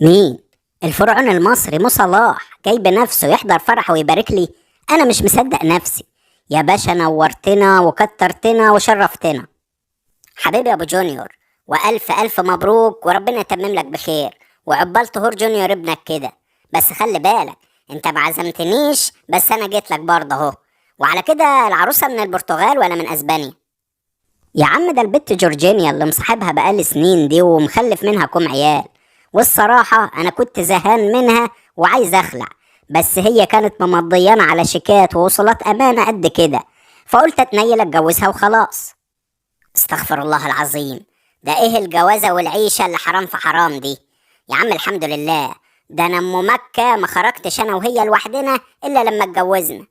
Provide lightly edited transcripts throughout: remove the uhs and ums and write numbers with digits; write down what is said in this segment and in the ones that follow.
مين؟ الفرعون المصري مو صلاح جاي بنفسه يحضر فرح ويبارك لي؟ انا مش مصدق نفسي. يا باشا نورتنا وكترتنا وشرفتنا. حبيبي يا ابو جونيور، والف الف مبروك وربنا يتمم لك بخير، وعقبال طهور جونيور ابنك كده. بس خلي بالك، انت ما عزمتنيش بس انا جيت لك برضه اهو. وعلى كده العروسه من البرتغال ولا من اسبانيا؟ يا عم ده البت جورجينيا اللي مصاحبها بقالي سنين دي ومخلف منها كم عيال. والصراحة أنا كنت زهقان منها وعايز أخلع، بس هي كانت ممضيانة على شيكات ووصولات أمانة قد كده، فقلت أتنيل أتجوزها وخلاص. استغفر الله العظيم، ده إيه الجوازة والعيشة اللي حرام في حرام دي؟ يا عم الحمد لله، ده أنا أم مكة ما خرجتش أنا وهي لوحدنا إلا لما اتجوزنا.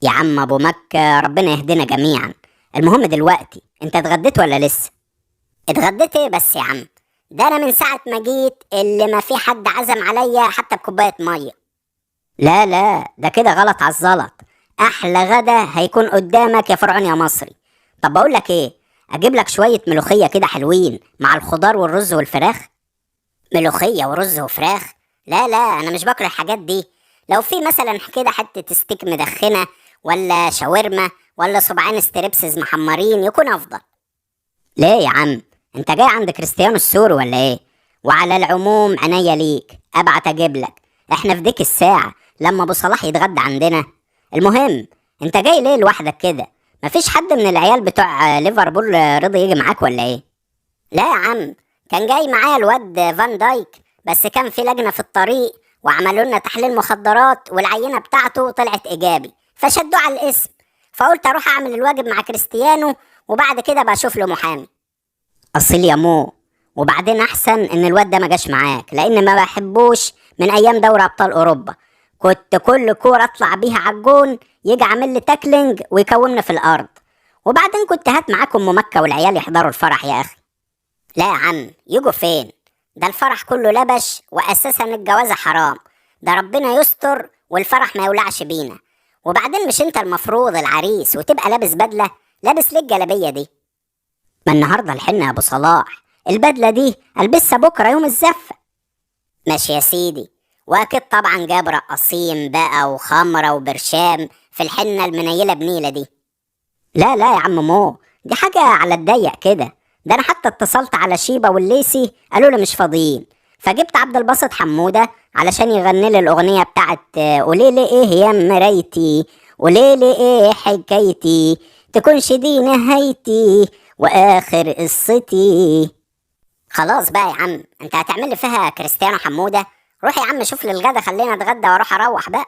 يا عم أبو مكة ربنا يهدينا جميعا. المهم دلوقتي أنت اتغديت ولا لسه؟ اتغديت ايه بس يا عم؟ ده انا من ساعة ما جيت اللي ما في حد عزم عليا حتى بكوباية مية. لا لا، ده كده غلط على الزلط. احلى غدا هيكون قدامك يا فرعون يا مصري. طب بقول لك ايه، اجيب لك شوية ملوخية كده حلوين مع الخضار والرز والفراخ. ملوخية ورز وفراخ؟ لا لا، انا مش باكل الحاجات دي. لو في مثلا كده حتة ستيك مدخنة، ولا شاورما، ولا صباعين ستريبسز محمرين يكون افضل. ليه يا عم؟ انت جاي عند كريستيانو السور ولا ايه؟ وعلى العموم عينيا ليك ابعت اجيب لك. احنا في ديك الساعة لما ابو صلاح يتغدى عندنا. المهم، انت جاي ليه لوحدك كده؟ مفيش حد من العيال بتوع ليفربول رضي يجي معاك ولا ايه؟ لا يا عم، كان جاي معايا الواد فان دايك، بس كان في لجنة في الطريق وعملوا لنا تحليل مخدرات والعينة بتاعته طلعت ايجابي، فشدوه على الاسم. فقلت اروح اعمل الواجب مع كريستيانو، وبعد كده بشوف له محامي. اصيل يا مو. وبعدين احسن ان الواد ده ما جاش معاك، لان ما بحبوش من ايام دوري ابطال اوروبا. كنت كل كوره اطلع بيها على الجون يجي عامل لي تاكلينج ويكومنا في الارض. وبعدين كنت هات معاكم ام مكه والعيال يحضروا الفرح يا اخي. لا يا عم، يجوا فين؟ ده الفرح كله لبش، واساسا الجوازه حرام. ده ربنا يستر والفرح ما يولعش بينا. وبعدين مش انت المفروض العريس وتبقى لابس بدله؟ لابس ليه الجلابيه دي؟ ما النهارده الحنة يا ابو صلاح، البدله دي البسها بكره يوم الزفه. ماشي يا سيدي. واكيد طبعا جاب رقاصين بقى وخمره وبرشام في الحنه المنيله بنيله دي. لا لا يا عم مو، دي حاجه على الضيق كده. ده انا حتى اتصلت على شيبه والليسي قالوا لي مش فاضيين، فجبت عبد الباسط حموده علشان يغني لي الاغنيه بتاعت قولي لي ايه يا مرايتي، قولي لي ايه حكايتي، تكونش دي نهايتي واخر قصتي. خلاص بقى يا عم، انت هتعمل لي فيها كريستيانو حموده؟ روح يا عم شوف لي الغدا، خلينا اتغدى واروح اروح بقى.